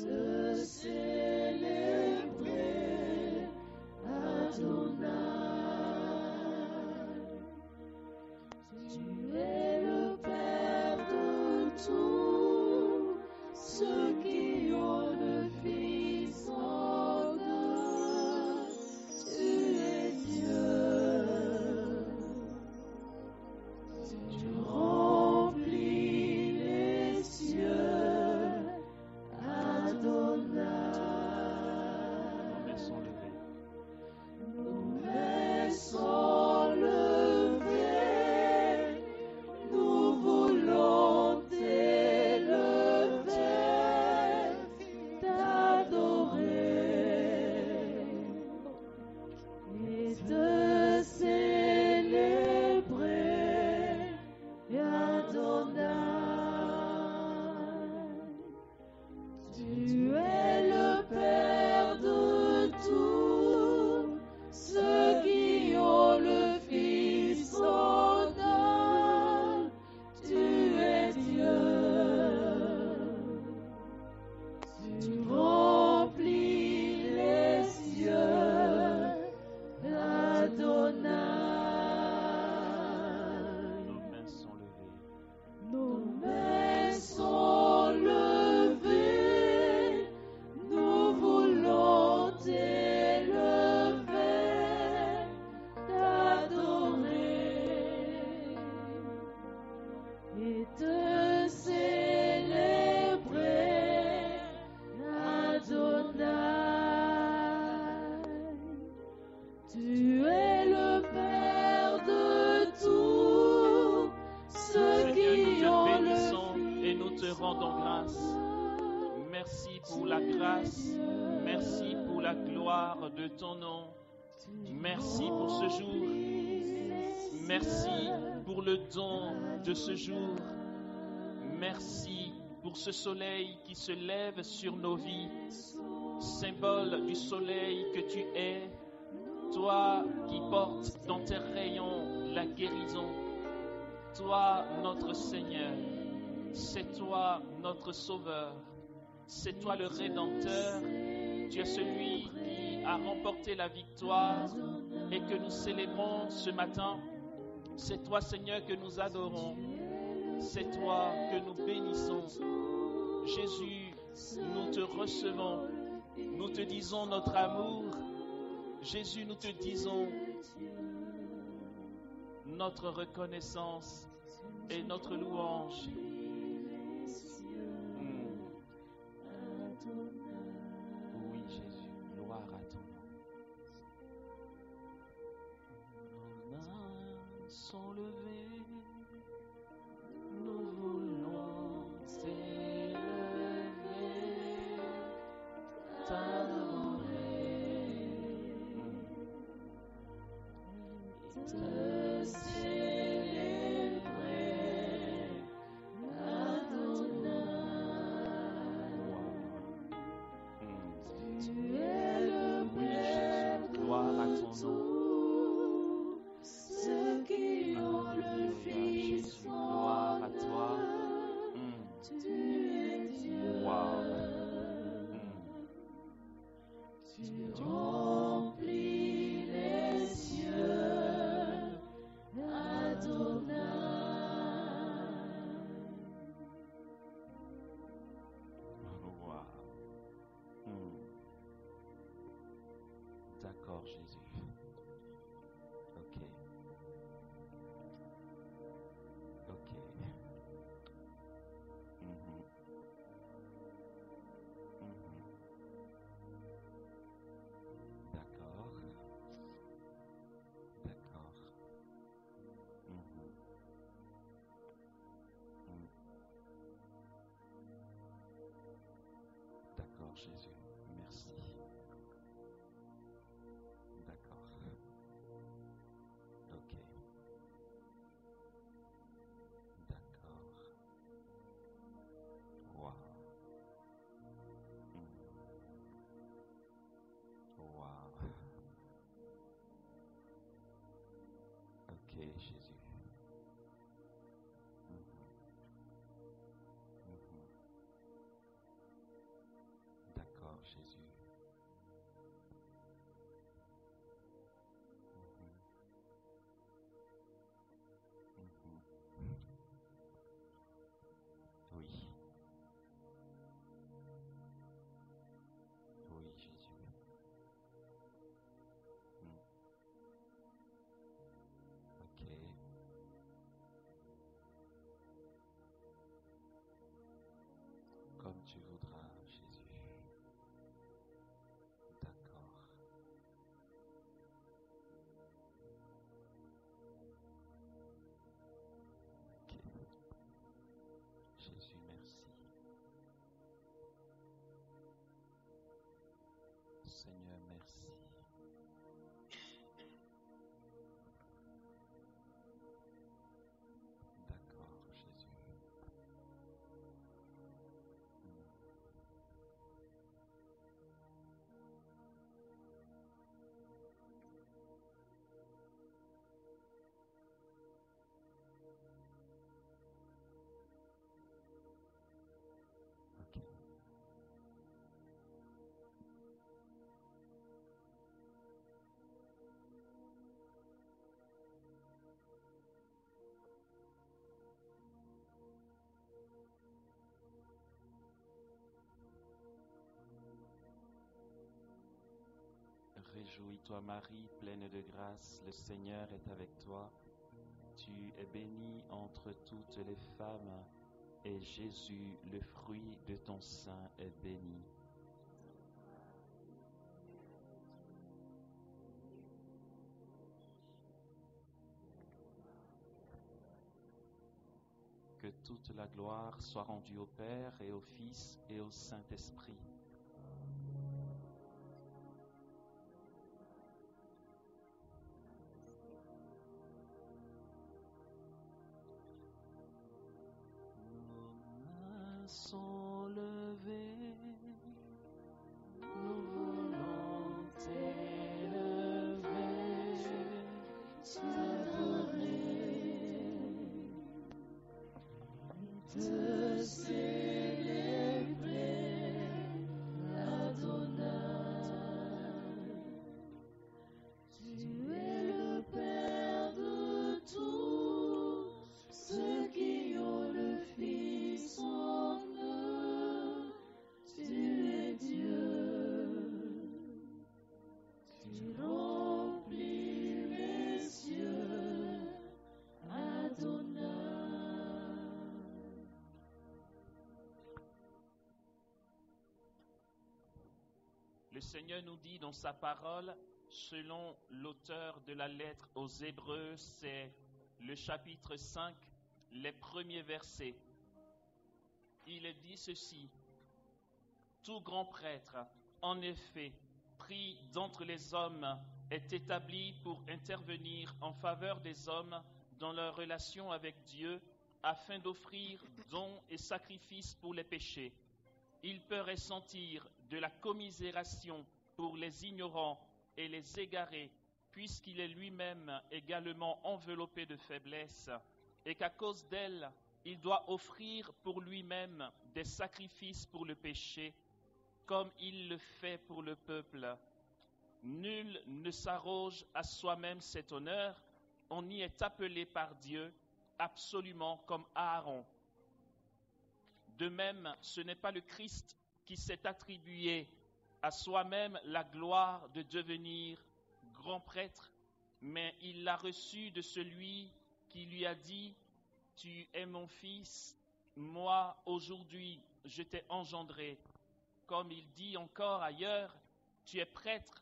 te célébrer, Adonai. Tu es le Père de tous ceux qui ont le Fils en eux. Tu es Dieu. Tu remplis les cieux, Adonai. Nos mains sont levées, nous voulons t'élever, t'adorer et te célébrer, Adonai. Tu es le Père de tous ceux qui ont le Fils en eux. Tu es Dieu. Tu remplis les cieux, Adonai. Nos mains sont levées, nous voulons t'élever, t'adorer et te célébrer, Adonai. Tu es le Père de tous ceux qui ont le et nous te rendons grâce. Merci pour la grâce, merci pour la gloire de ton nom. Merci pour ce jour. Merci pour le don de ce jour. Merci pour ce soleil qui se lève sur nos vies, symbole du soleil que tu es, toi qui portes dans tes rayons la guérison. Toi, notre Seigneur, c'est toi notre Sauveur, c'est toi le Rédempteur, tu es celui qui a remporté la victoire et que nous célébrons ce matin. C'est toi, Seigneur, que nous adorons, c'est toi que nous bénissons. Jésus, nous te recevons, nous te disons notre amour. Jésus, nous te disons notre reconnaissance et notre louange. Oui, Jésus, gloire à ton nom. Nos mains sont levées, nous voulons t'élever, t'adorer et te célébrer, Adonai. Tu es le Père de tous ceux qui ont le Fils en eux. Tu es Dieu. Tu remplis les cieux, Adonai. D'accord, Jésus. Ok. D'accord. D'accord, Jésus. Merci. D'accord. Ok. D'accord. Wow. Wow. Ok, Jésus. Jésus. Oui. Oui, Jésus. Ok. Comme tu voudras, Jésus. D'accord. Ok. Jésus, merci. Seigneur, merci. D'accord, Jésus. Ok. Réjouis-toi Marie, pleine de grâce, le Seigneur est avec toi. Tu es bénie entre toutes les femmes, et Jésus, le fruit de ton sein, est béni. Que toute la gloire soit rendue au Père et au Fils et au Saint-Esprit. Nos mains sont levées, nous voulons t'élever, t'adorer, te célébrer, Adonai. Tu es le Père de tous ceux qui ont le Fils en eux. Tu es Dieu. Tu remplis les cieux, Adonai. Le Seigneur nous dit dans sa parole, selon l'auteur de la lettre aux Hébreux, c'est le chapitre 5, les premiers versets. Il est dit ceci: tout grand prêtre, en effet, pris d'entre les hommes, est établi pour intervenir en faveur des hommes dans leur relation avec Dieu, afin d'offrir dons et sacrifices pour les péchés. Il peut ressentir de la commisération pour les ignorants et les égarés, puisqu'il est lui-même également enveloppé de faiblesse, et qu'à cause d'elle, il doit offrir pour lui-même des sacrifices pour le péché, comme il le fait pour le peuple. Nul ne s'arroge à soi-même cet honneur, on y est appelé par Dieu, absolument comme Aaron. De même, ce n'est pas le Christ qui s'est attribué à soi-même la gloire de devenir grand prêtre, mais il l'a reçu de celui qui lui a dit: tu es mon fils, moi aujourd'hui je t'ai engendré. Comme il dit encore ailleurs, tu es prêtre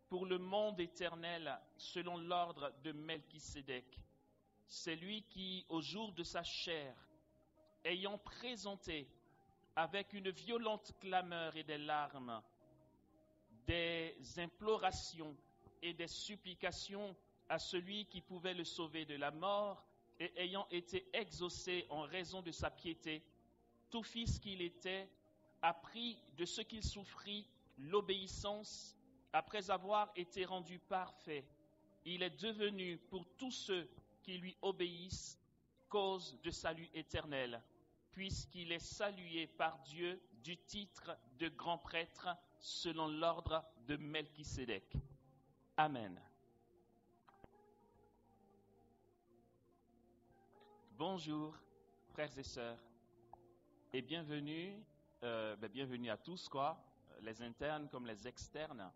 pour le monde éternel selon l'ordre de Melchisédek. C'est lui qui, au jour de sa chair, ayant présenté avec une violente clameur et des larmes, des implorations et des supplications à celui qui pouvait le sauver de la mort, et ayant été exaucé en raison de sa piété, tout fils qu'il était, a pris de ce qu'il souffrit l'obéissance, après avoir été rendu parfait. Il est devenu pour tous ceux qui lui obéissent cause de salut éternel. puisqu'il est salué par Dieu du titre de grand prêtre selon l'ordre de Melchisédek. Amen. Bonjour, frères et sœurs, et bienvenue, bienvenue à tous, les internes comme les externes.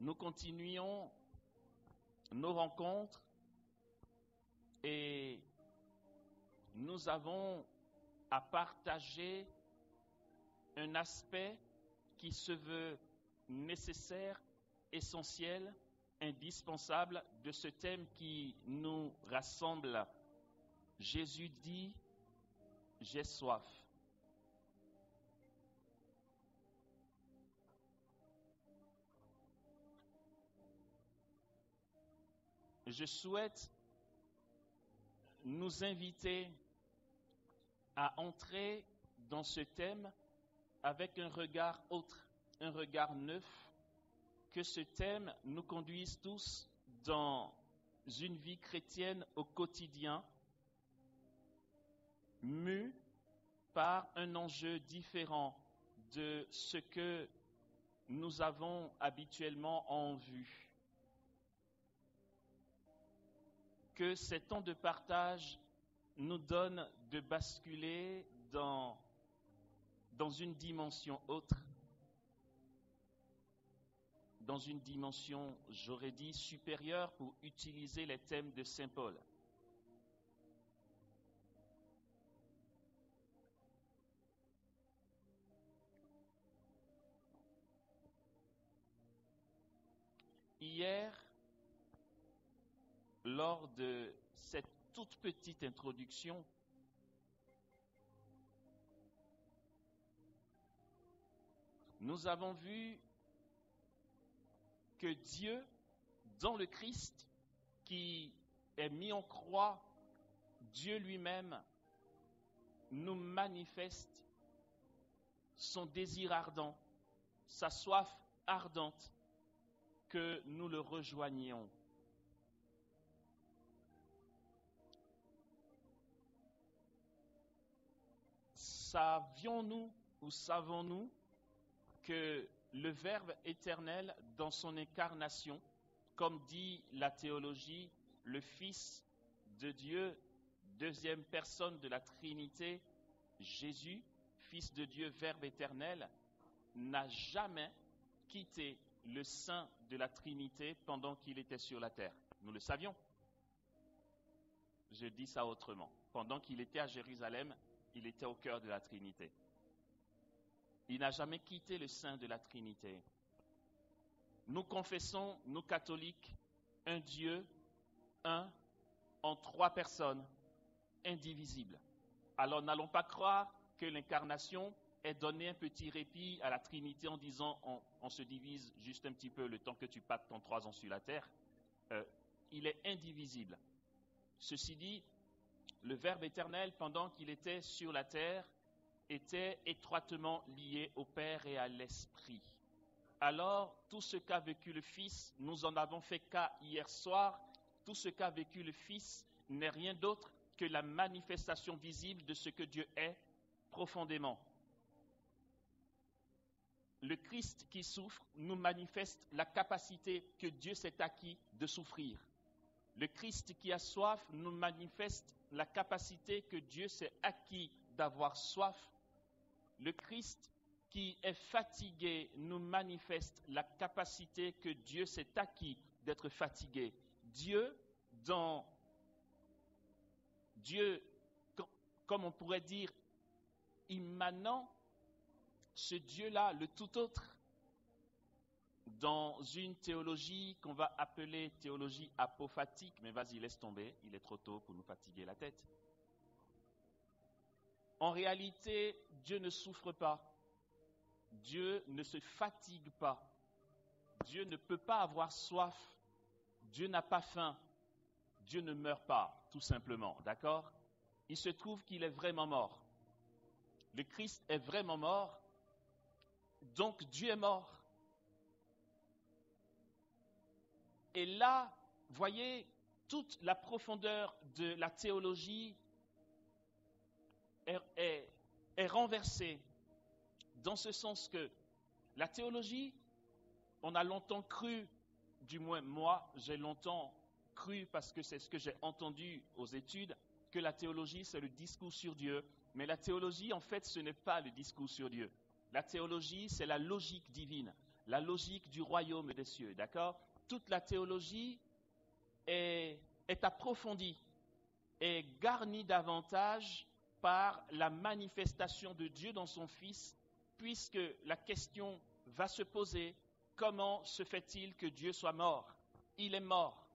Nous continuons nos rencontres et nous avons à partager un aspect qui se veut nécessaire, essentiel, indispensable de ce thème qui nous rassemble. Jésus dit, j'ai soif. Je souhaite nous inviter à entrer dans ce thème avec un regard autre, un regard neuf, que ce thème nous conduise tous dans une vie chrétienne au quotidien, mue par un enjeu différent de ce que nous avons habituellement en vue. Que ces temps de partage nous donnent de basculer dans une dimension autre, dans une dimension, j'aurais dit, supérieure pour utiliser les thèmes de Saint Paul. Hier, lors de cette toute petite introduction, nous avons vu que Dieu, dans le Christ, qui est mis en croix, Dieu lui-même nous manifeste son désir ardent, sa soif ardente, que nous le rejoignions. Savions-nous ou savons-nous que le Verbe éternel, dans son incarnation, comme dit la théologie, le Fils de Dieu, deuxième personne de la Trinité, Jésus, Fils de Dieu, Verbe éternel, n'a jamais quitté le sein de la Trinité pendant qu'il était sur la terre. Nous le savions. Je dis ça autrement. Pendant qu'il était à Jérusalem, il était au cœur de la Trinité. Il n'a jamais quitté le sein de la Trinité. Nous confessons, nous catholiques, un Dieu, un, en trois personnes, indivisible. Alors n'allons pas croire que l'incarnation ait donné un petit répit à la Trinité en disant on se divise juste un petit peu le temps que tu passes ton 3 ans sur la terre. Il est indivisible. Ceci dit, le Verbe éternel, pendant qu'il était sur la terre, était étroitement lié au Père et à l'Esprit. Alors, tout ce qu'a vécu le Fils, nous en avons fait cas hier soir, tout ce qu'a vécu le Fils n'est rien d'autre que la manifestation visible de ce que Dieu est profondément. Le Christ qui souffre nous manifeste la capacité que Dieu s'est acquis de souffrir. Le Christ qui a soif nous manifeste la capacité que Dieu s'est acquis d'avoir soif. Le Christ qui est fatigué nous manifeste la capacité que Dieu s'est acquis d'être fatigué. Dieu, comme on pourrait dire, immanent, ce Dieu-là, le tout autre, dans une théologie qu'on va appeler théologie apophatique, mais vas-y, laisse tomber, il est trop tôt pour nous fatiguer la tête. En réalité, Dieu ne souffre pas, Dieu ne se fatigue pas, Dieu ne peut pas avoir soif, Dieu n'a pas faim, Dieu ne meurt pas, tout simplement, d'accord? Il se trouve qu'il est vraiment mort. Le Christ est vraiment mort, donc Dieu est mort. Et là, voyez, toute la profondeur de la théologie est renversée, dans ce sens que la théologie, on a longtemps cru, du moins moi, j'ai longtemps cru, parce que c'est ce que j'ai entendu aux études, que la théologie, c'est le discours sur Dieu. Mais la théologie, en fait, ce n'est pas le discours sur Dieu. La théologie, c'est la logique divine, la logique du royaume des cieux, d'accord? Toute la théologie est approfondie, est garnie davantage par la manifestation de Dieu dans son Fils, puisque la question va se poser, comment se fait-il que Dieu soit mort? Il est mort.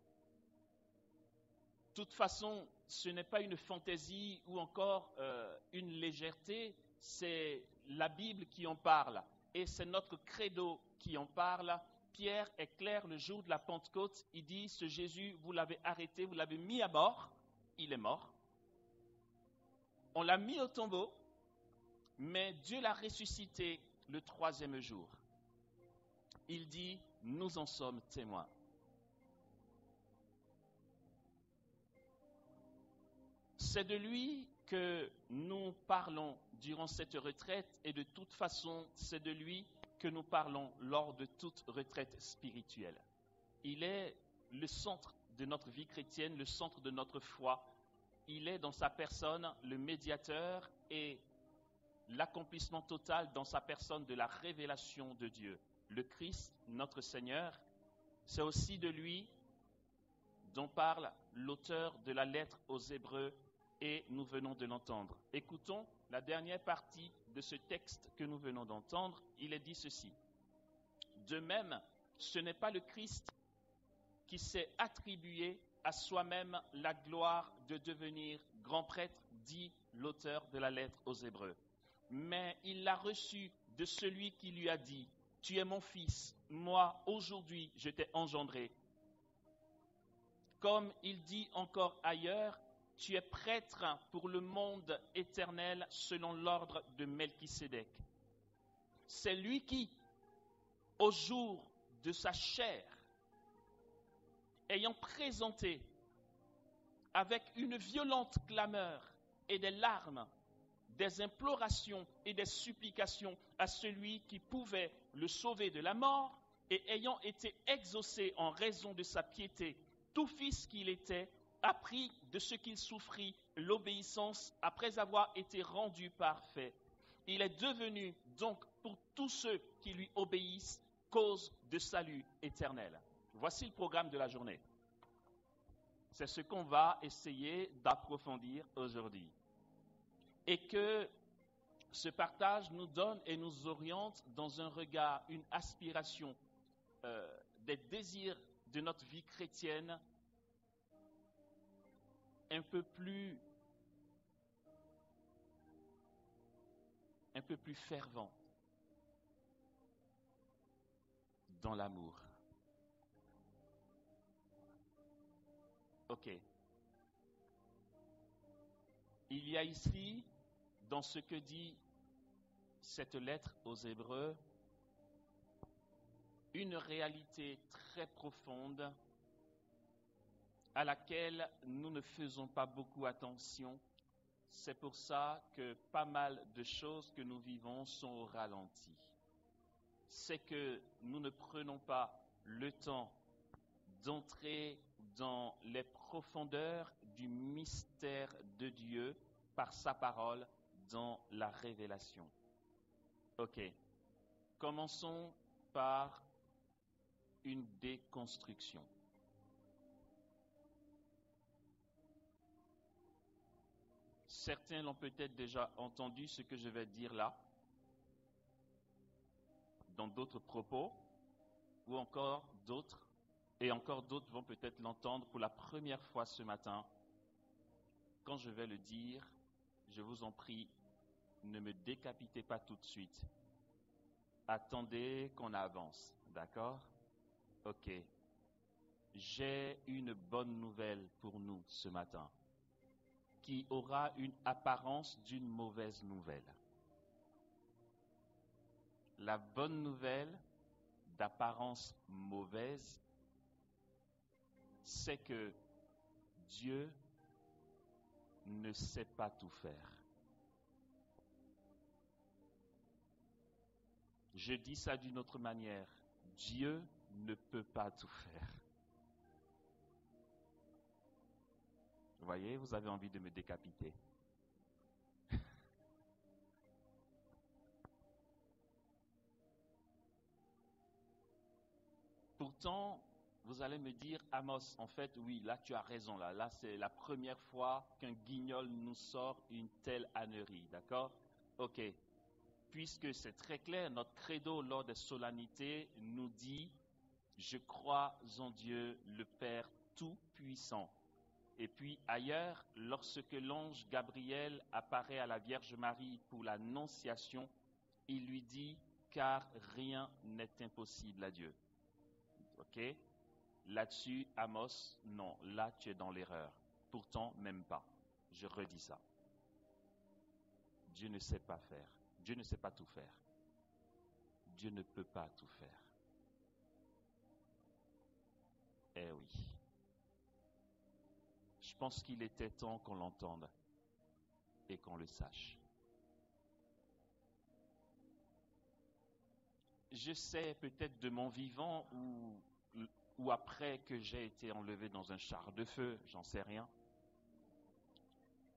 De toute façon, ce n'est pas une fantaisie ou encore une légèreté, c'est la Bible qui en parle et c'est notre credo qui en parle. Pierre est clair le jour de la Pentecôte, il dit, ce Jésus, vous l'avez arrêté, vous l'avez mis à mort, il est mort. On l'a mis au tombeau, mais Dieu l'a ressuscité le 3e jour. Il dit, nous en sommes témoins. C'est de lui que nous parlons durant cette retraite et de toute façon, c'est de lui que nous parlons lors de toute retraite spirituelle. Il est le centre de notre vie chrétienne, le centre de notre foi. Il est dans sa personne le médiateur et l'accomplissement total dans sa personne de la révélation de Dieu. Le Christ, notre Seigneur, c'est aussi de lui dont parle l'auteur de la lettre aux Hébreux et nous venons de l'entendre. Écoutons la dernière partie de ce texte que nous venons d'entendre. Il est dit ceci. De même, ce n'est pas le Christ qui s'est attribué à soi-même la gloire de devenir grand prêtre, dit l'auteur de la lettre aux Hébreux. Mais il l'a reçu de celui qui lui a dit, « Tu es mon fils, moi, aujourd'hui, je t'ai engendré. » Comme il dit encore ailleurs, « Tu es prêtre pour le monde éternel selon l'ordre de Melchisédek. » C'est lui qui, au jour de sa chair, ayant présenté avec une violente clameur et des larmes, des implorations et des supplications à celui qui pouvait le sauver de la mort, et ayant été exaucé en raison de sa piété, tout fils qu'il était, apprit de ce qu'il souffrit l'obéissance après avoir été rendu parfait. Il est devenu donc pour tous ceux qui lui obéissent cause de salut éternel. Voici le programme de la journée. C'est ce qu'on va essayer d'approfondir aujourd'hui. Et que ce partage nous donne et nous oriente dans un regard, une aspiration, des désirs de notre vie chrétienne un peu plus fervent dans l'amour. Ok. Il y a ici, dans ce que dit cette lettre aux Hébreux, une réalité très profonde à laquelle nous ne faisons pas beaucoup attention. C'est pour ça que pas mal de choses que nous vivons sont au ralenti. C'est que nous ne prenons pas le temps d'entrer dans les profondeurs du mystère de Dieu par sa parole dans la révélation. Ok. Commençons par une déconstruction. Certains l'ont peut-être déjà entendu ce que je vais dire là, dans d'autres propos, ou encore d'autres, et encore d'autres vont peut-être l'entendre pour la première fois ce matin. Quand je vais le dire, je vous en prie, ne me décapitez pas tout de suite. Attendez qu'on avance, d'accord? Ok. J'ai une bonne nouvelle pour nous ce matin, qui aura une apparence d'une mauvaise nouvelle. La bonne nouvelle d'apparence mauvaise, c'est que Dieu ne sait pas tout faire. Je dis ça d'une autre manière. Dieu ne peut pas tout faire. Vous voyez, vous avez envie de me décapiter. Pourtant, vous allez me dire, Amos, en fait, oui, là tu as raison. Là c'est la première fois qu'un guignol nous sort une telle ânerie, d'accord? Ok. Puisque c'est très clair, notre credo lors des solennités nous dit « Je crois en Dieu, le Père Tout-Puissant ». Et puis ailleurs, lorsque l'ange Gabriel apparaît à la Vierge Marie pour l'Annonciation, il lui dit « Car rien n'est impossible à Dieu ». Ok? Là-dessus, Amos, non, là tu es dans l'erreur. Pourtant, même pas. Je redis ça. Dieu ne sait pas faire. Dieu ne sait pas tout faire. Dieu ne peut pas tout faire. Eh oui. Je pense qu'il était temps qu'on l'entende et qu'on le sache. Je sais peut-être de mon vivant ou après que j'ai été enlevé dans un char de feu, j'en sais rien.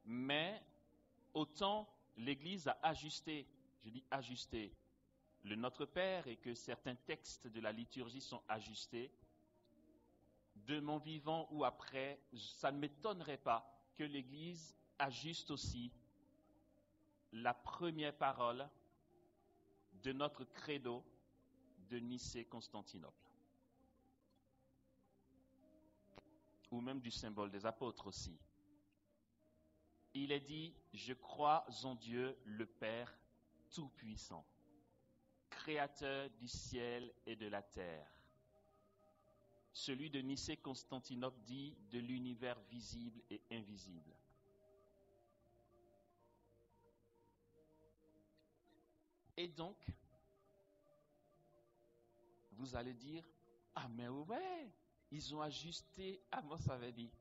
Mais autant l'Église a ajusté, je dis ajusté, le Notre Père et que certains textes de la liturgie sont ajustés, de mon vivant ou après, ça ne m'étonnerait pas que l'Église ajuste aussi la première parole de notre credo de Nicée-Constantinople. Ou même du symbole des apôtres aussi. Il est dit, je crois en Dieu le Père Tout-Puissant, Créateur du ciel et de la terre. Celui de Nicée-Constantinople dit de l'univers visible et invisible. Et donc, vous allez dire, ah mais ouais, ils ont ajusté, Amos avait dit.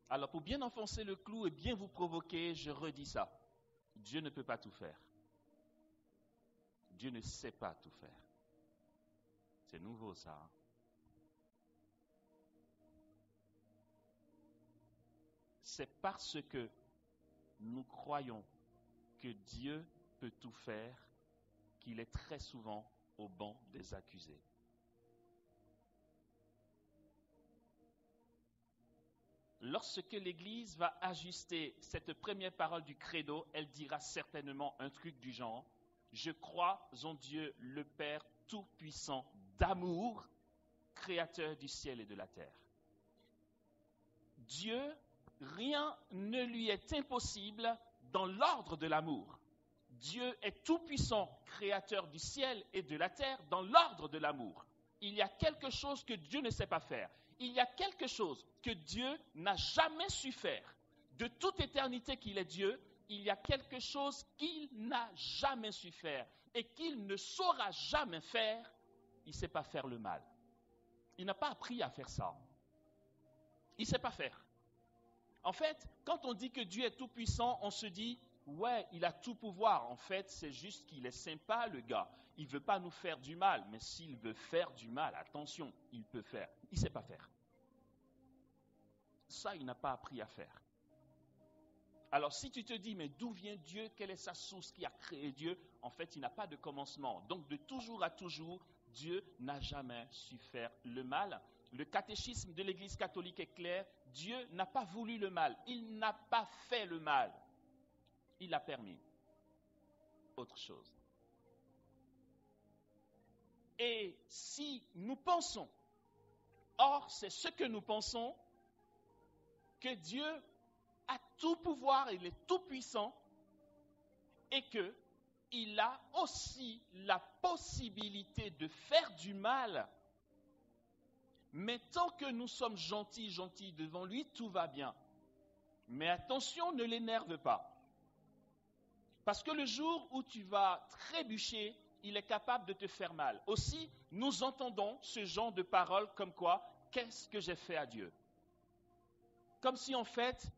Alors pour bien enfoncer le clou et bien vous provoquer, je redis ça. Dieu ne peut pas tout faire. Dieu ne sait pas tout faire. C'est nouveau ça. Hein? C'est parce que nous croyons que Dieu peut tout faire qu'il est très souvent au banc des accusés. Lorsque l'Église va ajuster cette première parole du credo, elle dira certainement un truc du genre « Je crois en Dieu le Père Tout-Puissant d'amour, Créateur du ciel et de la terre. » Dieu, rien ne lui est impossible dans l'ordre de l'amour. Dieu est tout-puissant, créateur du ciel et de la terre, dans l'ordre de l'amour. Il y a quelque chose que Dieu ne sait pas faire. Il y a quelque chose que Dieu n'a jamais su faire. De toute éternité qu'il est Dieu, il y a quelque chose qu'il n'a jamais su faire et qu'il ne saura jamais faire. Il ne sait pas faire le mal. Il n'a pas appris à faire ça. Il ne sait pas faire. En fait, quand on dit que Dieu est tout-puissant, on se dit, ouais, il a tout pouvoir. En fait, c'est juste qu'il est sympa, le gars. Il ne veut pas nous faire du mal. Mais s'il veut faire du mal, attention, il peut faire. Il ne sait pas faire. Ça, il n'a pas appris à faire. Alors, si tu te dis, mais d'où vient Dieu? Quelle est sa source qui a créé Dieu? En fait, il n'a pas de commencement. Donc, de toujours à toujours, Dieu n'a jamais su faire le mal. Le catéchisme de l'Église catholique est clair. Dieu n'a pas voulu le mal. Il n'a pas fait le mal. Il a permis autre chose. Et si nous pensons, or c'est ce que nous pensons, que Dieu a tout pouvoir, il est tout puissant, et qu'il a aussi la possibilité de faire du mal, mais tant que nous sommes gentils devant lui, tout va bien. Mais attention, ne l'énerve pas. Parce que le jour où tu vas trébucher, il est capable de te faire mal. Aussi, nous entendons ce genre de paroles comme quoi qu'est-ce que j'ai fait à Dieu? Comme si en fait,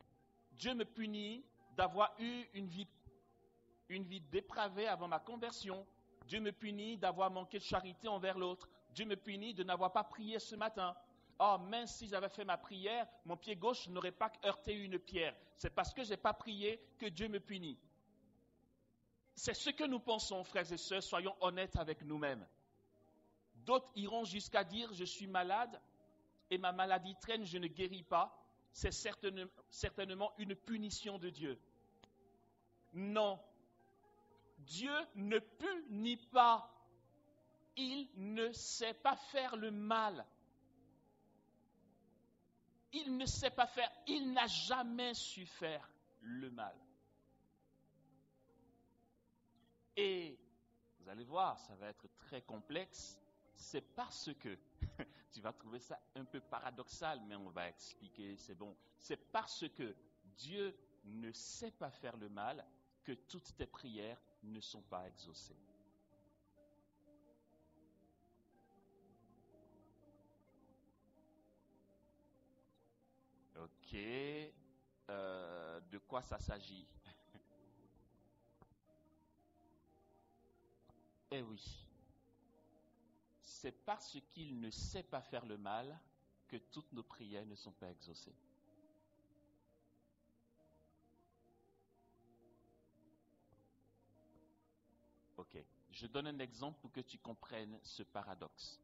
Dieu me punit d'avoir eu une vie dépravée avant ma conversion. Dieu me punit d'avoir manqué de charité envers l'autre. Dieu me punit de n'avoir pas prié ce matin. Oh, mince, si j'avais fait ma prière, mon pied gauche n'aurait pas heurté une pierre. C'est parce que je n'ai pas prié que Dieu me punit. C'est ce que nous pensons, frères et sœurs, soyons honnêtes avec nous-mêmes. D'autres iront jusqu'à dire, je suis malade et ma maladie traîne, je ne guéris pas. C'est certainement une punition de Dieu. Non, Dieu ne punit pas. Il ne sait pas faire le mal. Il ne sait pas faire, il n'a jamais su faire le mal. Et vous allez voir, ça va être très complexe. C'est parce que, tu vas trouver ça un peu paradoxal, mais on va expliquer, c'est bon. C'est parce que Dieu ne sait pas faire le mal que toutes tes prières ne sont pas exaucées. Ok, de quoi ça s'agit? Eh oui, c'est parce qu'il ne sait pas faire le mal que toutes nos prières ne sont pas exaucées. Ok, je donne un exemple pour que tu comprennes ce paradoxe.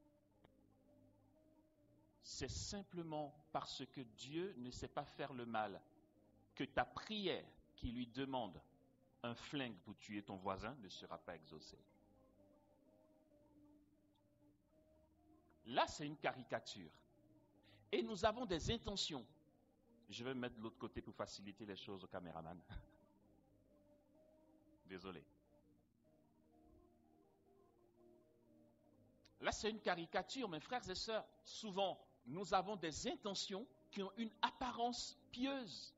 C'est simplement parce que Dieu ne sait pas faire le mal que ta prière qui lui demande un flingue pour tuer ton voisin ne sera pas exaucée. Là, c'est une caricature. Et nous avons des intentions. Je vais me mettre de l'autre côté pour faciliter les choses au caméraman. Désolé. Là, c'est une caricature, mes frères et sœurs. Souvent, nous avons des intentions qui ont une apparence pieuse.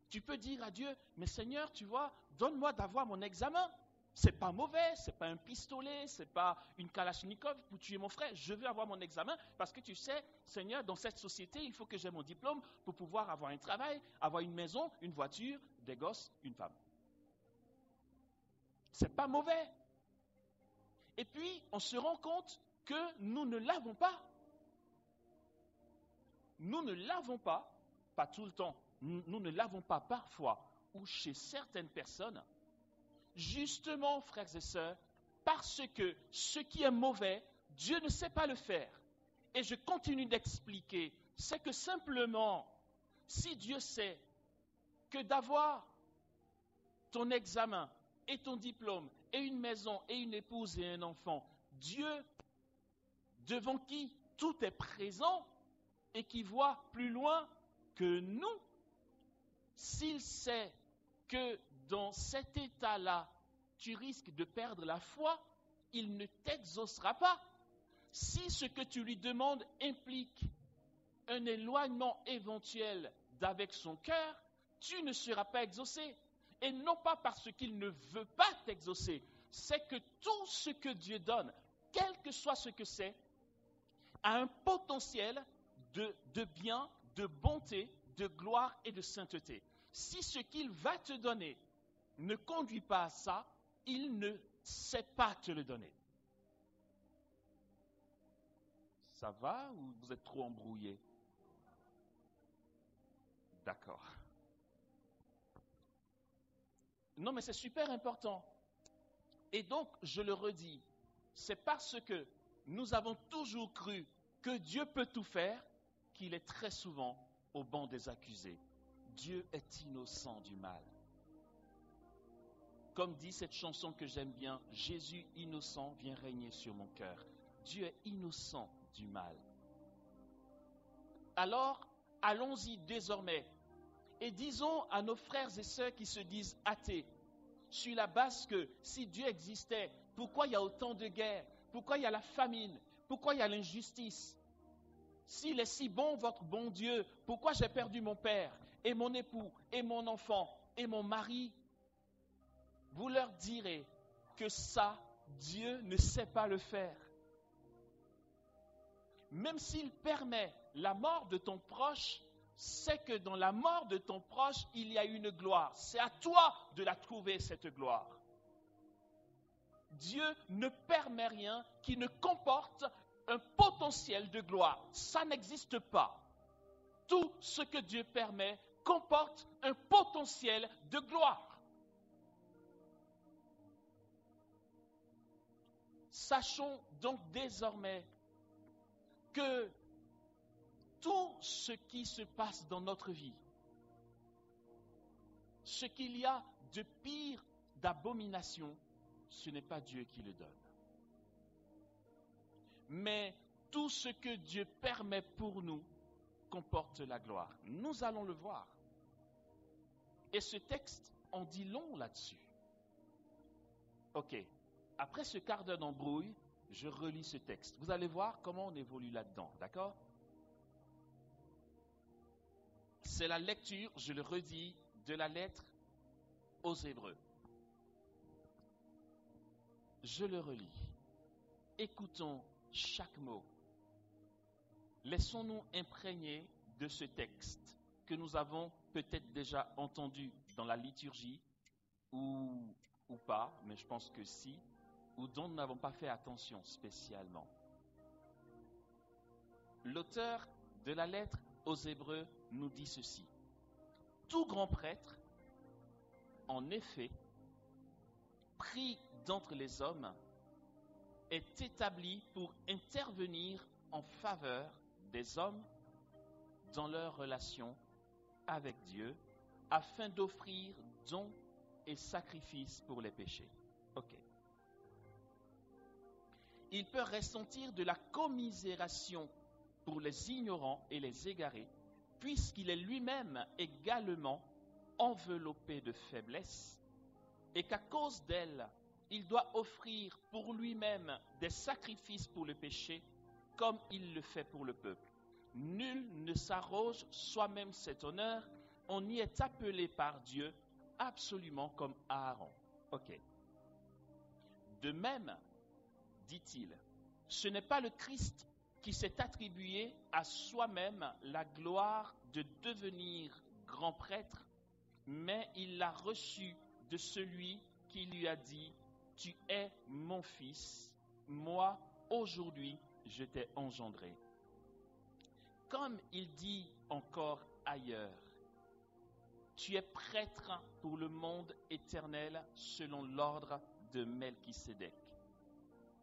Tu peux dire à Dieu, mais Seigneur, tu vois, donne-moi d'avoir mon examen. C'est pas mauvais, c'est pas un pistolet, c'est pas une kalachnikov pour tuer mon frère. Je veux avoir mon examen parce que tu sais, Seigneur, dans cette société, il faut que j'ai mon diplôme pour pouvoir avoir un travail, avoir une maison, une voiture, des gosses, une femme. C'est pas mauvais. Et puis, on se rend compte que nous ne l'avons pas. Nous ne l'avons pas tout le temps, nous ne l'avons pas parfois, ou chez certaines personnes, justement, frères et sœurs, parce que ce qui est mauvais, Dieu ne sait pas le faire. Et je continue d'expliquer, c'est que simplement, si Dieu sait que d'avoir ton examen et ton diplôme et une maison et une épouse et un enfant, Dieu, devant qui tout est présent et qui voit plus loin que nous, s'il sait que dans cet état-là, tu risques de perdre la foi, il ne t'exaucera pas. Si ce que tu lui demandes implique un éloignement éventuel d'avec son cœur, tu ne seras pas exaucé. Et non pas parce qu'il ne veut pas t'exaucer, c'est que tout ce que Dieu donne, quel que soit ce que c'est, a un potentiel de bien, de bonté, de gloire et de sainteté. Si ce qu'il va te donner ne conduit pas à ça, il ne sait pas te le donner. Ça va ou vous êtes trop embrouillé? D'accord. Non, mais c'est super important. Et donc, je le redis, c'est parce que nous avons toujours cru que Dieu peut tout faire qu'il est très souvent au banc des accusés. Dieu est innocent du mal. Comme dit cette chanson que j'aime bien, Jésus innocent vient régner sur mon cœur. Dieu est innocent du mal. Alors, allons-y désormais et disons à nos frères et sœurs qui se disent athées, sur la base que si Dieu existait, pourquoi il y a autant de guerres? Pourquoi il y a la famine? Pourquoi il y a l'injustice? S'il est si bon, votre bon Dieu, pourquoi j'ai perdu mon père et mon époux et mon enfant et mon mari? Vous leur direz que ça, Dieu ne sait pas le faire. Même s'il permet la mort de ton proche, c'est que dans la mort de ton proche, il y a une gloire. C'est à toi de la trouver, cette gloire. Dieu ne permet rien qui ne comporte un potentiel de gloire. Ça n'existe pas. Tout ce que Dieu permet comporte un potentiel de gloire. Sachons donc désormais que tout ce qui se passe dans notre vie, ce qu'il y a de pire, d'abomination, ce n'est pas Dieu qui le donne. Mais tout ce que Dieu permet pour nous comporte la gloire. Nous allons le voir. Et ce texte en dit long là-dessus. Ok, après ce quart d'heure d'embrouille, je relis ce texte. Vous allez voir comment on évolue là-dedans, d'accord? C'est la lecture, je le redis, de la lettre aux Hébreux. Je le relis. Écoutons chaque mot. Laissons-nous imprégner de ce texte que nous avons peut-être déjà entendu dans la liturgie ou pas, mais je pense que si, ou dont nous n'avons pas fait attention spécialement. L'auteur de la lettre aux Hébreux nous dit ceci. Tout grand prêtre, en effet, pris d'entre les hommes, est établi pour intervenir en faveur des hommes dans leur relation avec Dieu, afin d'offrir dons et sacrifices pour les péchés. Ok. Il peut ressentir de la commisération pour les ignorants et les égarés, puisqu'il est lui-même également enveloppé de faiblesse, et qu'à cause d'elle, il doit offrir pour lui-même des sacrifices pour le péché, comme il le fait pour le peuple. Nul ne s'arroge soi-même cet honneur, on y est appelé par Dieu, absolument comme Aaron. Ok. De même, dit-il, ce n'est pas le Christ qui s'est attribué à soi-même la gloire de devenir grand prêtre, mais il l'a reçu de celui qui lui a dit, « Tu es mon fils, moi, aujourd'hui, je t'ai engendré. » Comme il dit encore ailleurs, « Tu es prêtre pour le monde éternel selon l'ordre de Melchisédek. »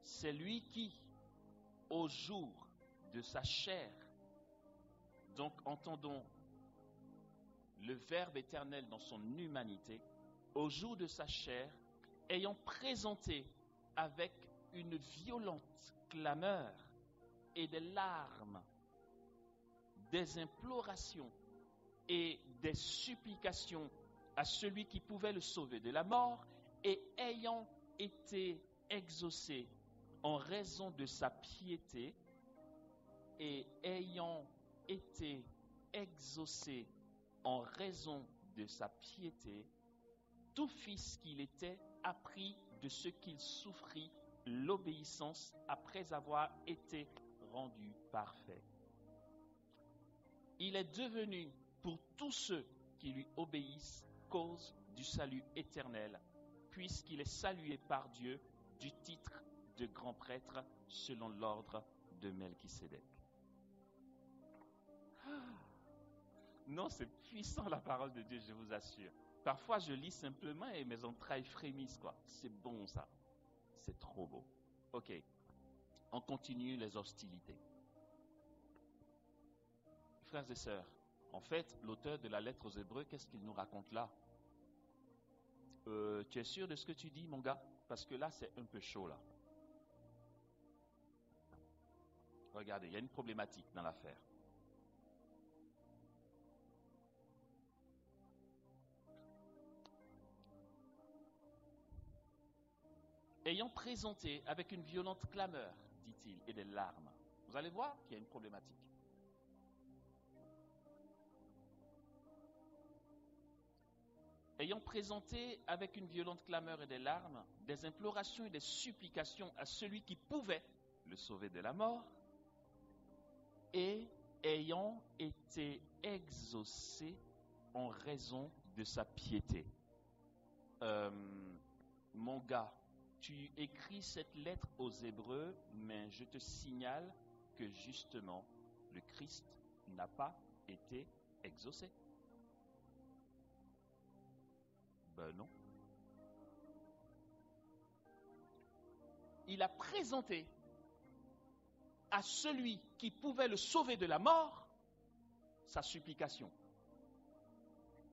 C'est lui qui, au jour de sa chair, donc entendons le Verbe éternel dans son humanité, au jour de sa chair, ayant présenté avec une violente clameur et des larmes, des implorations et des supplications à celui qui pouvait le sauver de la mort, et ayant été exaucé en raison de sa piété, et ayant été exaucé en raison de sa piété, tout fils qu'il était apprit de ce qu'il souffrit l'obéissance après avoir été rendu parfait. Il est devenu pour tous ceux qui lui obéissent cause du salut éternel, puisqu'il est salué par Dieu du titre de grand prêtre selon l'ordre de Melchisédek. Non, c'est puissant la parole de Dieu, je vous assure. Parfois, je lis simplement et mes entrailles frémissent, quoi. C'est bon, ça. C'est trop beau. Ok. On continue les hostilités. Frères et sœurs, en fait, l'auteur de la lettre aux Hébreux, qu'est-ce qu'il nous raconte là? Tu es sûr de ce que tu dis, mon gars? Parce que là, c'est un peu chaud, là. Regardez, il y a une problématique dans l'affaire. Ayant présenté avec une violente clameur, dit-il, et des larmes. Vous allez voir qu'il y a une problématique. Ayant présenté avec une violente clameur et des larmes, des implorations et des supplications à celui qui pouvait le sauver de la mort, et ayant été exaucé en raison de sa piété. Mon gars, tu écris cette lettre aux Hébreux, mais je te signale que justement, le Christ n'a pas été exaucé. Ben non. Il a présenté à celui qui pouvait le sauver de la mort sa supplication.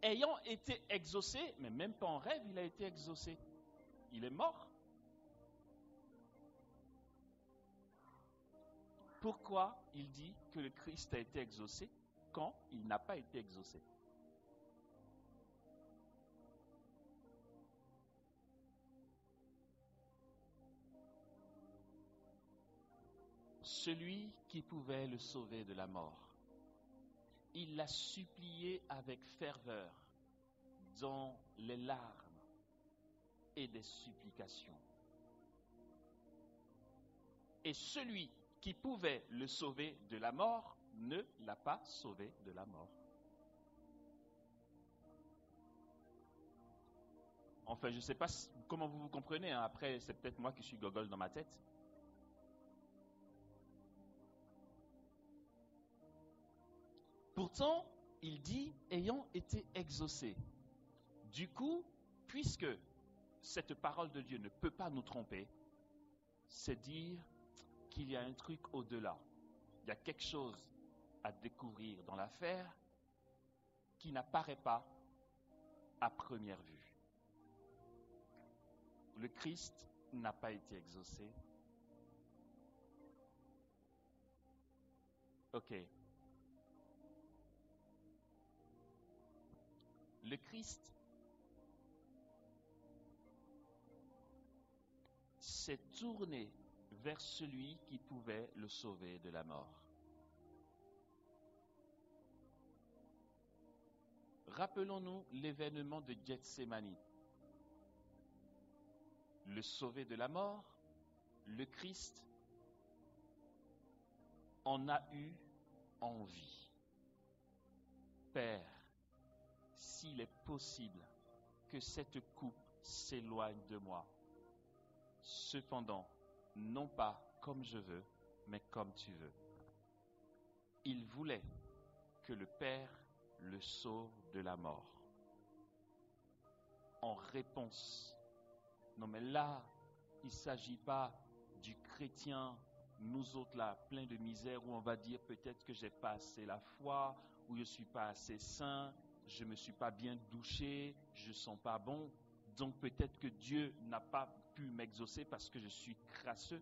Ayant été exaucé, mais même pas en rêve, il a été exaucé. Il est mort. Pourquoi il dit que le Christ a été exaucé quand il n'a pas été exaucé? Celui qui pouvait le sauver de la mort, il l'a supplié avec ferveur dans les larmes et des supplications. Et celui qui pouvait le sauver de la mort ne l'a pas sauvé de la mort. Enfin, je ne sais pas comment vous vous comprenez, hein. Après, c'est peut-être moi qui suis gogol dans ma tête. Pourtant, il dit ayant été exaucé. Du coup, puisque cette parole de Dieu ne peut pas nous tromper, c'est dire qu'il y a un truc au-delà. Il y a quelque chose à découvrir dans l'affaire qui n'apparaît pas à première vue. Le Christ n'a pas été exaucé. Ok. Le Christ s'est tourné vers celui qui pouvait le sauver de la mort. Rappelons-nous l'événement de Gethsémani. Le sauver de la mort, le Christ en a eu envie. Père, s'il est possible que cette coupe s'éloigne de moi, cependant, non pas comme je veux, mais comme tu veux. Il voulait que le Père le sauve de la mort. En réponse, non mais là, il ne s'agit pas du chrétien, nous autres là, plein de misère, où on va dire peut-être que j'ai pas assez la foi, ou je suis pas assez saint, je me suis pas bien douché, je sens pas bon, donc peut-être que Dieu n'a pas pu m'exaucer parce que je suis crasseux.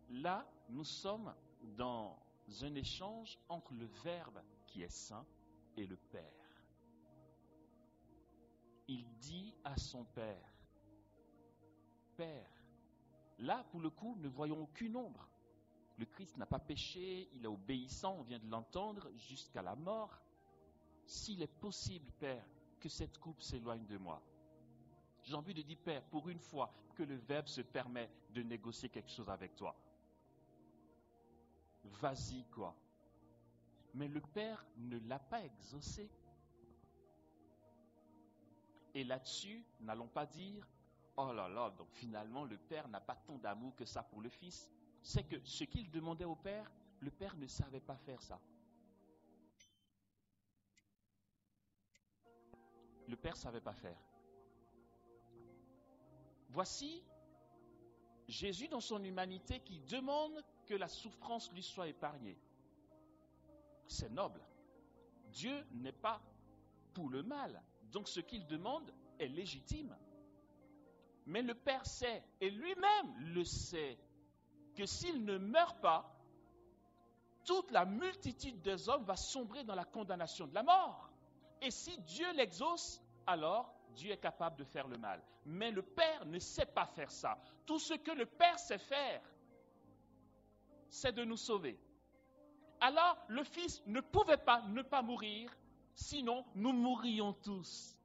Là, nous sommes dans un échange entre le Verbe qui est saint et le Père. Il dit à son Père, Père, là pour le coup, ne voyons aucune ombre. Le Christ n'a pas péché, il est obéissant, on vient de l'entendre, jusqu'à la mort. S'il est possible, Père, que cette coupe s'éloigne de moi. J'ai envie de dire, Père, pour une fois que le Verbe se permet de négocier quelque chose avec toi. Vas-y, quoi. Mais le Père ne l'a pas exaucé. Et là-dessus, n'allons pas dire, oh là là, donc finalement le Père n'a pas tant d'amour que ça pour le Fils. C'est que ce qu'il demandait au Père, le Père ne savait pas faire ça. Le Père ne savait pas faire. Voici Jésus dans son humanité qui demande que la souffrance lui soit épargnée. C'est noble. Dieu n'est pas pour le mal. Donc ce qu'il demande est légitime. Mais le Père sait, et lui-même le sait, que s'il ne meurt pas, toute la multitude des hommes va sombrer dans la condamnation de la mort. Et si Dieu l'exauce, alors Dieu est capable de faire le mal. Mais le Père ne sait pas faire ça. Tout ce que le Père sait faire, c'est de nous sauver. Alors, le Fils ne pouvait pas ne pas mourir, sinon nous mourrions tous.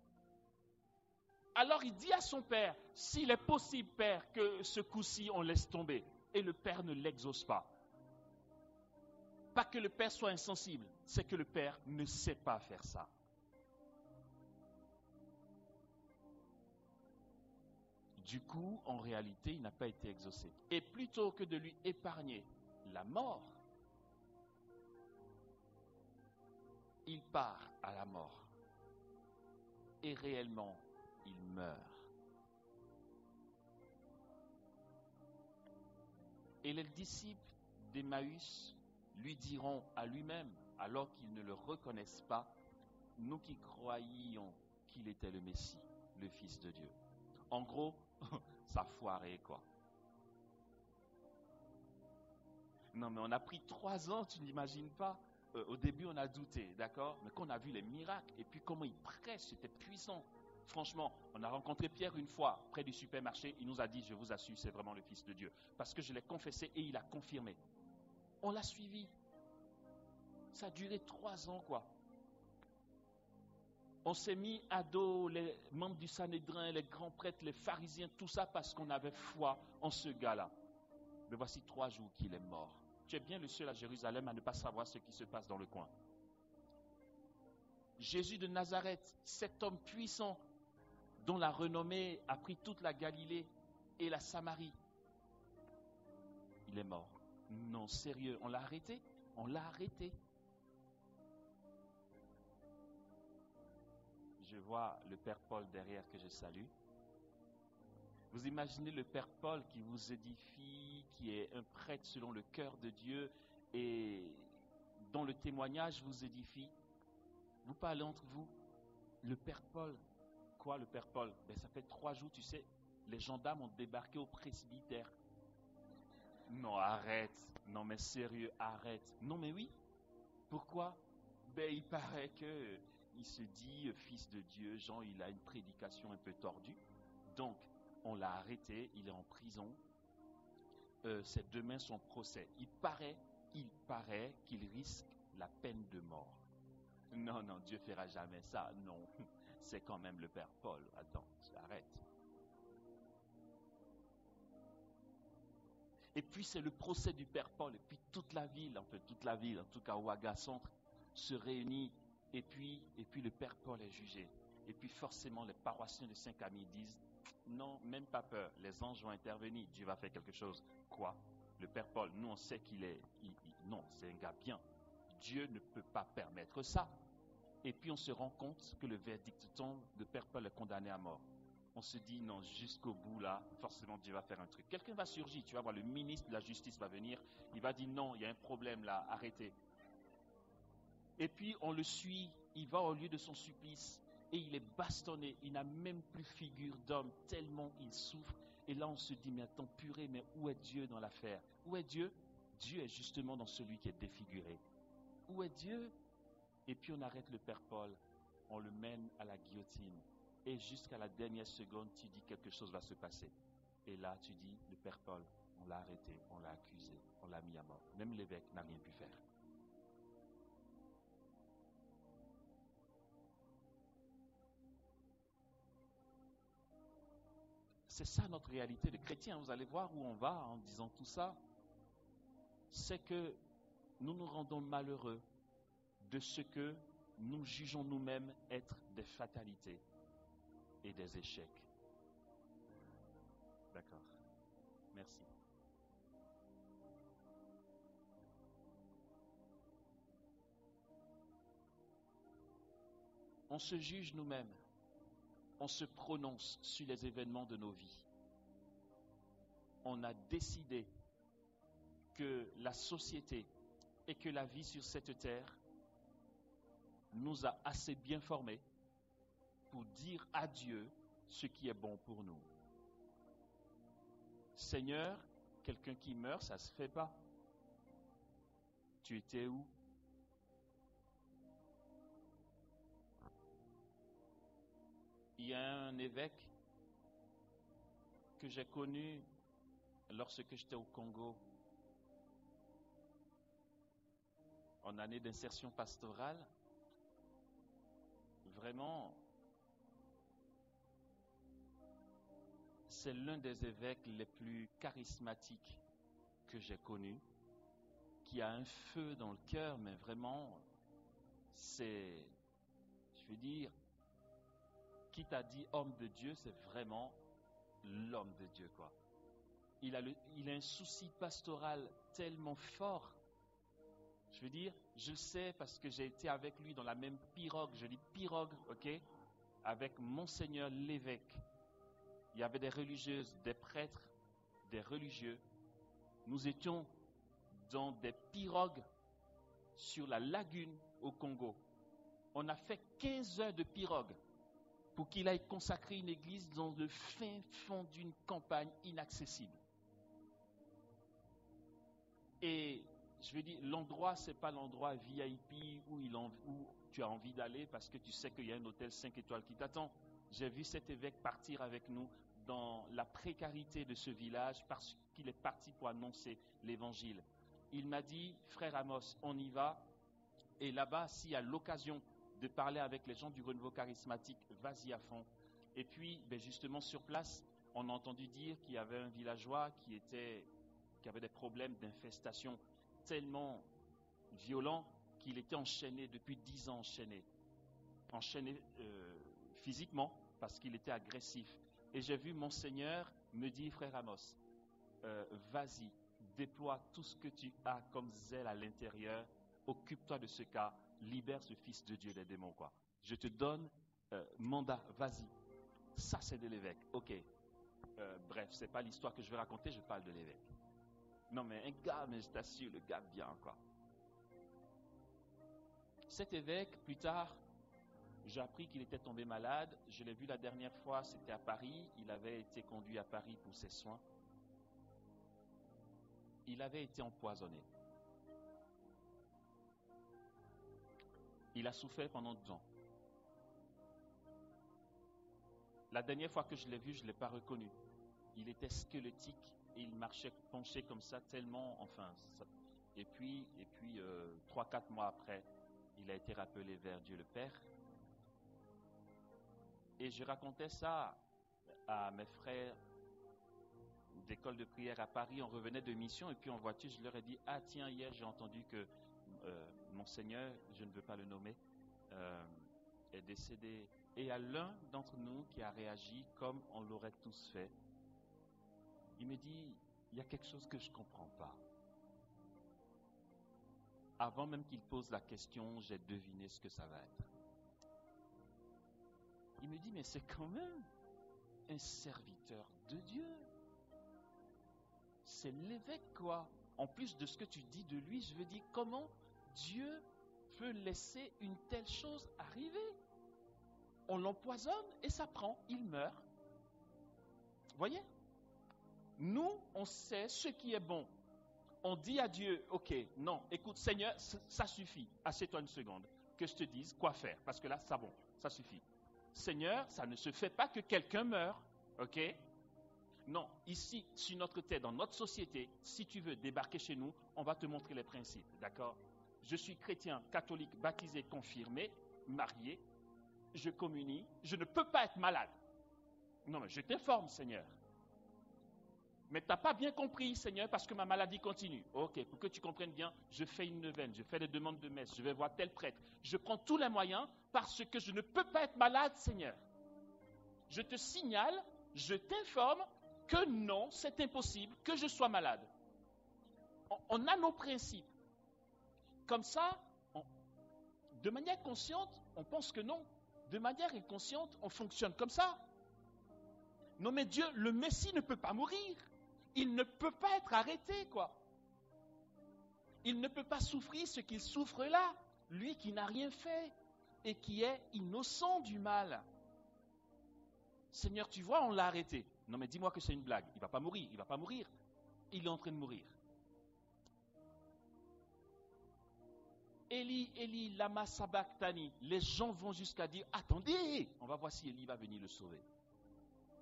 Alors il dit à son Père, s'il est possible, Père, que ce coup-ci on laisse tomber. Et le Père ne l'exauce pas. Pas que le père soit insensible, c'est que le père ne sait pas faire ça. Du coup, en réalité, il n'a pas été exaucé. Et plutôt que de lui épargner la mort, il part à la mort. Et réellement, il meurt. Et les disciples d'Emmaüs lui diront à lui-même, alors qu'ils ne le reconnaissent pas, nous qui croyions qu'il était le Messie, le Fils de Dieu. En gros, ça a foiré, quoi. Non, mais on a pris 3 ans, tu n'imagines pas. Au début, on a douté, d'accord? Mais quand on a vu les miracles, et puis comment il prêche, c'était puissant. Franchement, on a rencontré Pierre une fois près du supermarché. Il nous a dit, je vous assure, c'est vraiment le Fils de Dieu. Parce que je l'ai confessé et il a confirmé. On l'a suivi. Ça a duré 3 ans, quoi. On s'est mis à dos les membres du Sanhédrin, les grands prêtres, les pharisiens, tout ça parce qu'on avait foi en ce gars-là. Mais voici 3 jours qu'il est mort. Tu es bien le seul à Jérusalem à ne pas savoir ce qui se passe dans le coin. Jésus de Nazareth, cet homme puissant dont la renommée a pris toute la Galilée et la Samarie, il est mort. Non, sérieux, on l'a arrêté? On l'a arrêté. Je vois le Père Paul derrière que je salue. Vous imaginez le Père Paul qui vous édifie, qui est un prêtre selon le cœur de Dieu et dont le témoignage vous édifie. Vous parlez entre vous. Le Père Paul, quoi le Père Paul? Ben, ça fait 3 jours, tu sais, les gendarmes ont débarqué au presbytère. Non, arrête. Non, mais sérieux, arrête. Non, mais oui. Pourquoi? Ben, il paraît que il se dit fils de Dieu. Jean, il a une prédication un peu tordue. Donc, on l'a arrêté, il est en prison. C'est demain son procès. Il paraît qu'il risque la peine de mort. Non, non, Dieu fera jamais ça. Non, c'est quand même le Père Paul. Attends, arrête. Et puis c'est le procès du Père Paul. Et puis toute la ville, en tout cas Ouaga Centre, se réunit. Et puis le Père Paul est jugé. Et puis forcément les paroissiens de Saint-Camille disent, non, même pas peur, les anges vont intervenir, Dieu va faire quelque chose. Quoi? Le Père Paul, nous on sait qu'il est, non, c'est un gars bien. Dieu ne peut pas permettre ça. Et puis on se rend compte que le verdict tombe, le Père Paul est condamné à mort. On se dit, non, jusqu'au bout là, forcément Dieu va faire un truc. Quelqu'un va surgir, tu vas voir, le ministre de la Justice va venir, il va dire, non, il y a un problème là, arrêtez. Et puis on le suit, il va au lieu de son supplice, et il est bastonné, il n'a même plus figure d'homme, tellement il souffre. Et là on se dit, mais attends, purée, mais où est Dieu dans l'affaire? Où est Dieu? Dieu est justement dans celui qui est défiguré. Où est Dieu? Et puis on arrête le Père Paul, on le mène à la guillotine. Et jusqu'à la dernière seconde, tu dis quelque chose va se passer. Et là, tu dis, le Père Paul, on l'a arrêté, on l'a accusé, on l'a mis à mort. Même l'évêque n'a rien pu faire. C'est ça notre réalité de chrétien. Vous allez voir où on va en disant tout ça. C'est que nous nous rendons malheureux de ce que nous jugeons nous-mêmes être des fatalités et des échecs. D'accord. Merci. On se juge nous-mêmes. On se prononce sur les événements de nos vies. On a décidé que la société et que la vie sur cette terre nous a assez bien formés pour dire à Dieu ce qui est bon pour nous. Seigneur, quelqu'un qui meurt, ça ne se fait pas. Tu étais où? Il y a un évêque que j'ai connu lorsque j'étais au Congo, en année d'insertion pastorale. Vraiment, c'est l'un des évêques les plus charismatiques que j'ai connus, qui a un feu dans le cœur, mais vraiment, c'est, je veux dire, qui t'a dit homme de Dieu, c'est vraiment l'homme de Dieu, quoi. Il a un souci pastoral tellement fort. Je veux dire, je le sais parce que j'ai été avec lui dans la même pirogue, je dis pirogue, ok, avec Monseigneur l'évêque. Il y avait des religieuses, des prêtres, des religieux. Nous étions dans des pirogues sur la lagune au Congo. On a fait 15 heures de pirogue pour qu'il aille consacrer une église dans le fin fond d'une campagne inaccessible. Et je veux dire, l'endroit, ce n'est pas l'endroit VIP où tu as envie d'aller parce que tu sais qu'il y a un hôtel 5 étoiles qui t'attend. J'ai vu cet évêque partir avec nous dans la précarité de ce village parce qu'il est parti pour annoncer l'évangile. Il m'a dit, frère Amos, on y va. Et là-bas, s'il y a l'occasion de parler avec les gens du renouveau charismatique, vas-y à fond. Et puis, justement, sur place, on a entendu dire qu'il y avait un villageois qui avait des problèmes d'infestation tellement violents qu'il était enchaîné depuis 10 ans, enchaîné physiquement parce qu'il était agressif. Et j'ai vu Monseigneur me dire, frère Amos, vas-y, déploie tout ce que tu as comme zèle à l'intérieur, occupe-toi de ce cas, libère ce fils de Dieu des démons, quoi. Je te donne mandat, vas-y. Ça, c'est de l'évêque. Ok. Bref, c'est pas l'histoire que je vais raconter, je parle de l'évêque. Non, mais un gars, mais je t'assure, le gars bien, quoi. Cet évêque, plus tard, j'ai appris qu'il était tombé malade. Je l'ai vu la dernière fois, c'était à Paris. Il avait été conduit à Paris pour ses soins. Il avait été empoisonné. Il a souffert pendant 2 ans. La dernière fois que je l'ai vu, je ne l'ai pas reconnu. Il était squelettique et il marchait penché comme ça tellement, Et puis 3-4 mois après, il a été rappelé vers Dieu le Père. Et je racontais ça à mes frères d'école de prière à Paris. On revenait de mission et puis en voiture, je leur ai dit, ah tiens, hier j'ai entendu que Monseigneur, je ne veux pas le nommer, est décédé. Et il y a l'un d'entre nous qui a réagi comme on l'aurait tous fait. Il me dit, il y a quelque chose que je ne comprends pas. Avant même qu'il pose la question, j'ai deviné ce que ça va être. Il me dit, mais c'est quand même un serviteur de Dieu. C'est l'évêque, quoi. En plus de ce que tu dis de lui, je veux dire, comment Dieu peut laisser une telle chose arriver? On l'empoisonne et ça prend, il meurt. Voyez? Nous, on sait ce qui est bon. On dit à Dieu, ok, non, écoute Seigneur, ça suffit. Assieds-toi une seconde, que je te dise quoi faire. Parce que là, c'est bon, ça suffit. Seigneur, ça ne se fait pas que quelqu'un meure, ok? Non, ici, sur notre terre, dans notre société, si tu veux débarquer chez nous, on va te montrer les principes, d'accord? Je suis chrétien, catholique, baptisé, confirmé, marié, je communie, je ne peux pas être malade. Non, mais je t'informe, Seigneur. Mais tu n'as pas bien compris, Seigneur, parce que ma maladie continue. Ok, pour que tu comprennes bien, je fais une neuvaine, je fais des demandes de messe, je vais voir tel prêtre. Je prends tous les moyens parce que je ne peux pas être malade, Seigneur. Je te signale, je t'informe que non, c'est impossible que je sois malade. On a nos principes. Comme ça, de manière consciente, on pense que non. De manière inconsciente, on fonctionne comme ça. Non mais Dieu, le Messie ne peut pas mourir. Il ne peut pas être arrêté, quoi. Il ne peut pas souffrir ce qu'il souffre là. Lui qui n'a rien fait et qui est innocent du mal. Seigneur, tu vois, on l'a arrêté. Non mais dis-moi que c'est une blague. Il ne va pas mourir, il ne va pas mourir. Il est en train de mourir. Élie, Élie, lama sabachthani. Les gens vont jusqu'à dire, attendez, on va voir si Élie va venir le sauver.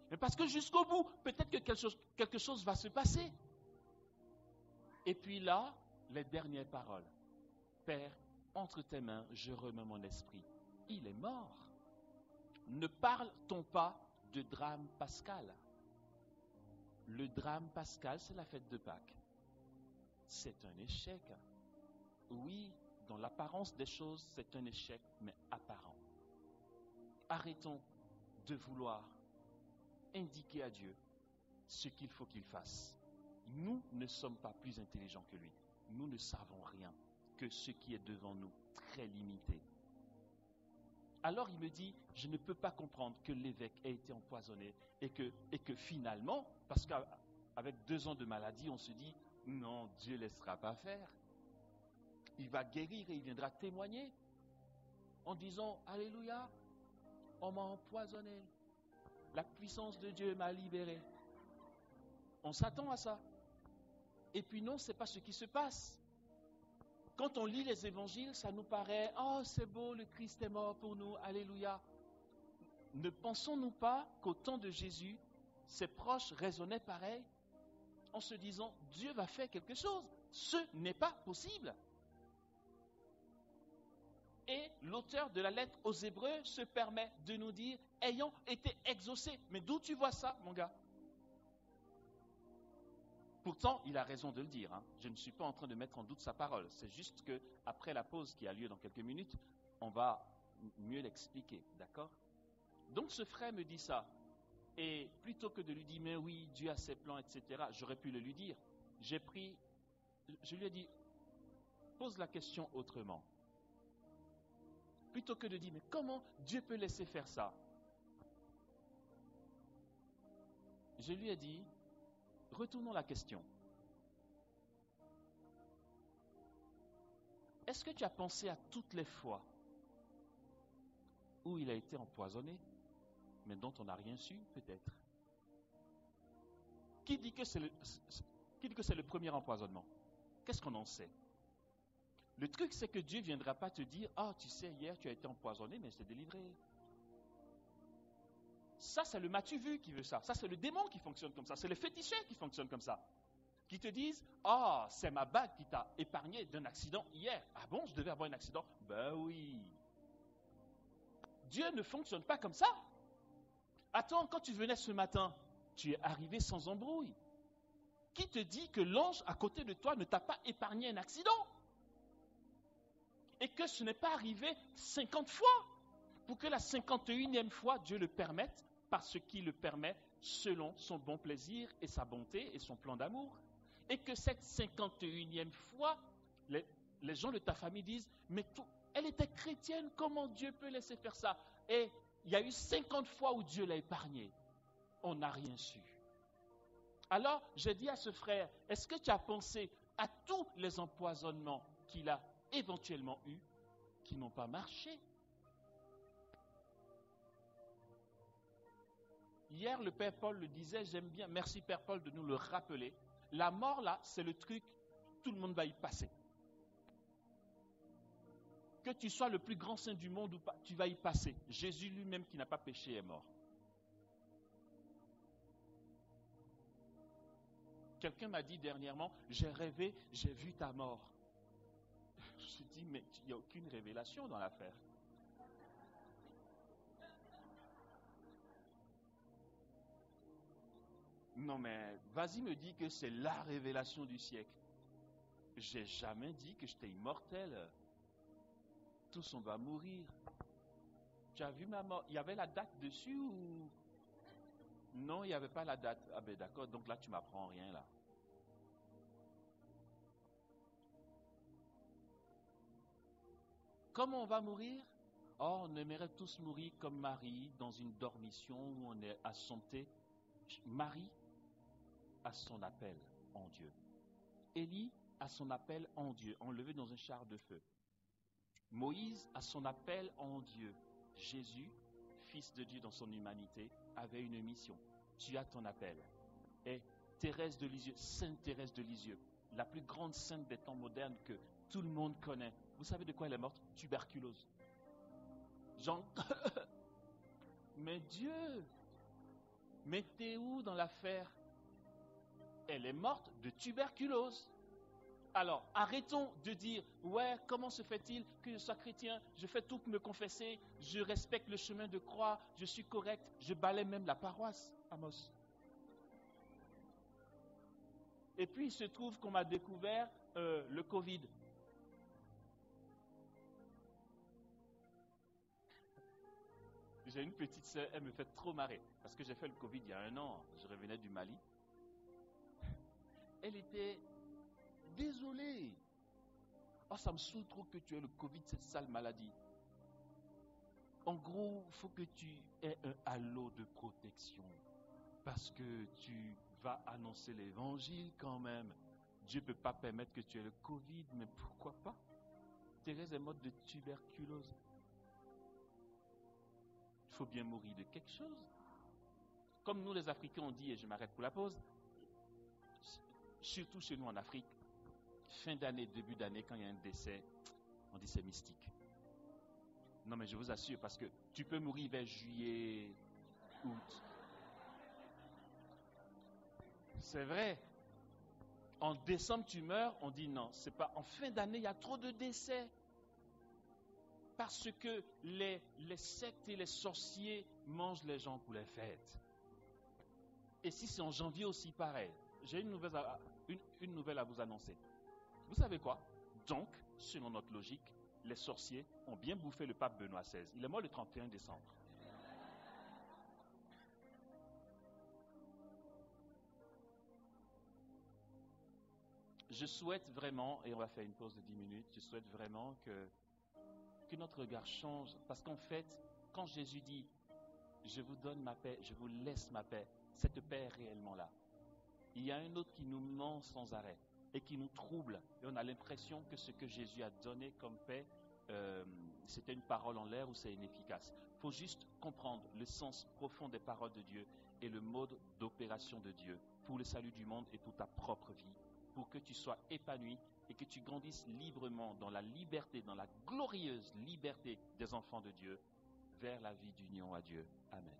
Mais parce que jusqu'au bout, peut-être que quelque chose va se passer. Et puis là, les dernières paroles. Père, entre tes mains, je remets mon esprit. Il est mort. Ne parle-t-on pas de drame pascal? Le drame pascal, c'est la fête de Pâques. C'est un échec. oui, dans l'apparence des choses, c'est un échec, mais apparent. Arrêtons de vouloir indiquer à Dieu ce qu'il faut qu'il fasse. Nous ne sommes pas plus intelligents que lui. Nous ne savons rien que ce qui est devant nous, très limité. Alors il me dit, je ne peux pas comprendre que l'évêque ait été empoisonné et que finalement, parce qu'avec 2 ans de maladie, on se dit, non, Dieu ne laissera pas faire. Il va guérir et il viendra témoigner en disant, Alléluia, on m'a empoisonné. La puissance de Dieu m'a libéré. On s'attend à ça. Et puis non, ce n'est pas ce qui se passe. Quand on lit les évangiles, ça nous paraît, oh c'est beau, le Christ est mort pour nous, alléluia. Ne pensons-nous pas qu'au temps de Jésus, ses proches raisonnaient pareil, en se disant, Dieu va faire quelque chose. Ce n'est pas possible. Et l'auteur de la lettre aux Hébreux se permet de nous dire, ayant été exaucés. Mais d'où tu vois ça, mon gars? Pourtant, il a raison de le dire. Je ne suis pas en train de mettre en doute sa parole. C'est juste qu'après la pause qui a lieu dans quelques minutes, on va mieux l'expliquer. D'accord? Donc ce frère me dit ça. Et plutôt que de lui dire, mais oui, Dieu a ses plans, etc., j'aurais pu le lui dire. Je lui ai dit, pose la question autrement. Plutôt que de dire, mais comment Dieu peut laisser faire ça? Je lui ai dit, retournons la question. Est-ce que tu as pensé à toutes les fois où il a été empoisonné, mais dont on n'a rien su, peut-être? Qui dit que c'est le premier empoisonnement? Qu'est-ce qu'on en sait? Le truc, c'est que Dieu ne viendra pas te dire, ah, tu sais, hier tu as été empoisonné, mais je t'ai délivré. Ça, c'est le m'as-tu vu qui veut ça. Ça, c'est le démon qui fonctionne comme ça. C'est le féticheur qui fonctionne comme ça. Qui te disent, ah, c'est ma bague qui t'a épargné d'un accident hier. Ah bon, je devais avoir un accident? Ben oui. Dieu ne fonctionne pas comme ça. Attends, quand tu venais ce matin, tu es arrivé sans embrouille. Qui te dit que l'ange à côté de toi ne t'a pas épargné un accident? Et que ce n'est pas arrivé 50 fois pour que la 51e fois, Dieu le permette parce qu'il le permet selon son bon plaisir et sa bonté et son plan d'amour. Et que cette 51e fois, les gens de ta famille disent, mais elle était chrétienne, comment Dieu peut laisser faire ça? Et il y a eu 50 fois où Dieu l'a épargnée. On n'a rien su. Alors, j'ai dit à ce frère, est-ce que tu as pensé à tous les empoisonnements qu'il a éventuellement eus, qui n'ont pas marché? Hier, le Père Paul le disait, j'aime bien, merci Père Paul de nous le rappeler. La mort, là, c'est le truc, tout le monde va y passer. Que tu sois le plus grand saint du monde ou pas, tu vas y passer. Jésus lui-même qui n'a pas péché est mort. Quelqu'un m'a dit dernièrement, j'ai rêvé, j'ai vu ta mort. Je me suis dit, mais il n'y a aucune révélation dans l'affaire. Non mais, vas-y me dis que c'est la révélation du siècle. J'ai jamais dit que j'étais immortel. Tous on va mourir. Tu as vu ma mort? Il y avait la date dessus ou... Non, il n'y avait pas la date. Ah ben d'accord, donc là tu m'apprends rien là. Comment on va mourir? Oh, on aimerait tous mourir comme Marie, dans une dormition où on est assompté. Marie a son appel en Dieu. Élie a son appel en Dieu, enlevé dans un char de feu. Moïse a son appel en Dieu. Jésus, fils de Dieu dans son humanité, avait une mission. Tu as ton appel. Et Thérèse de Lisieux, Sainte Thérèse de Lisieux, la plus grande sainte des temps modernes que tout le monde connaît. Vous savez de quoi elle est morte? Tuberculose. Mais Dieu, mais t'es où dans l'affaire? Elle est morte de tuberculose. Alors, arrêtons de dire, ouais, comment se fait-il que je sois chrétien, je fais tout pour me confesser, je respecte le chemin de croix, je suis correct, je balaie même la paroisse, Amos. Et puis, il se trouve qu'on m'a découvert le Covid. J'ai une petite sœur, elle me fait trop marrer. Parce que j'ai fait le Covid il y a 1 an. Je revenais du Mali. Elle était désolée. Oh, ça me saoule trop que tu aies le Covid, cette sale maladie. En gros, il faut que tu aies un halo de protection. Parce que tu vas annoncer l'évangile quand même. Dieu ne peut pas permettre que tu aies le Covid, mais pourquoi pas? Thérèse est morte de tuberculose. Il faut bien mourir de quelque chose. Comme nous les Africains on dit, et je m'arrête pour la pause, surtout chez nous en Afrique, fin d'année, début d'année, quand il y a un décès, on dit c'est mystique. Non mais je vous assure, parce que tu peux mourir vers juillet, août. C'est vrai. En décembre tu meurs, on dit non, c'est pas. En fin d'année, il y a trop de décès. Parce que les sectes et les sorciers mangent les gens pour les fêtes. Et si c'est en janvier aussi, pareil. J'ai une nouvelle à vous annoncer. Vous savez quoi? Donc, selon notre logique, les sorciers ont bien bouffé le pape Benoît XVI. Il est mort le 31 décembre. Je souhaite vraiment, et on va faire une pause de 10 minutes, je souhaite vraiment que notre regard change. Parce qu'en fait, quand Jésus dit « Je vous donne ma paix, je vous laisse ma paix », cette paix est réellement là. Il y a un autre qui nous ment sans arrêt et qui nous trouble. Et on a l'impression que ce que Jésus a donné comme paix, c'était une parole en l'air ou c'est inefficace. Il faut juste comprendre le sens profond des paroles de Dieu et le mode d'opération de Dieu pour le salut du monde et pour ta propre vie, pour que tu sois épanoui et que tu grandisses librement dans la liberté, dans la glorieuse liberté des enfants de Dieu, vers la vie d'union à Dieu. Amen.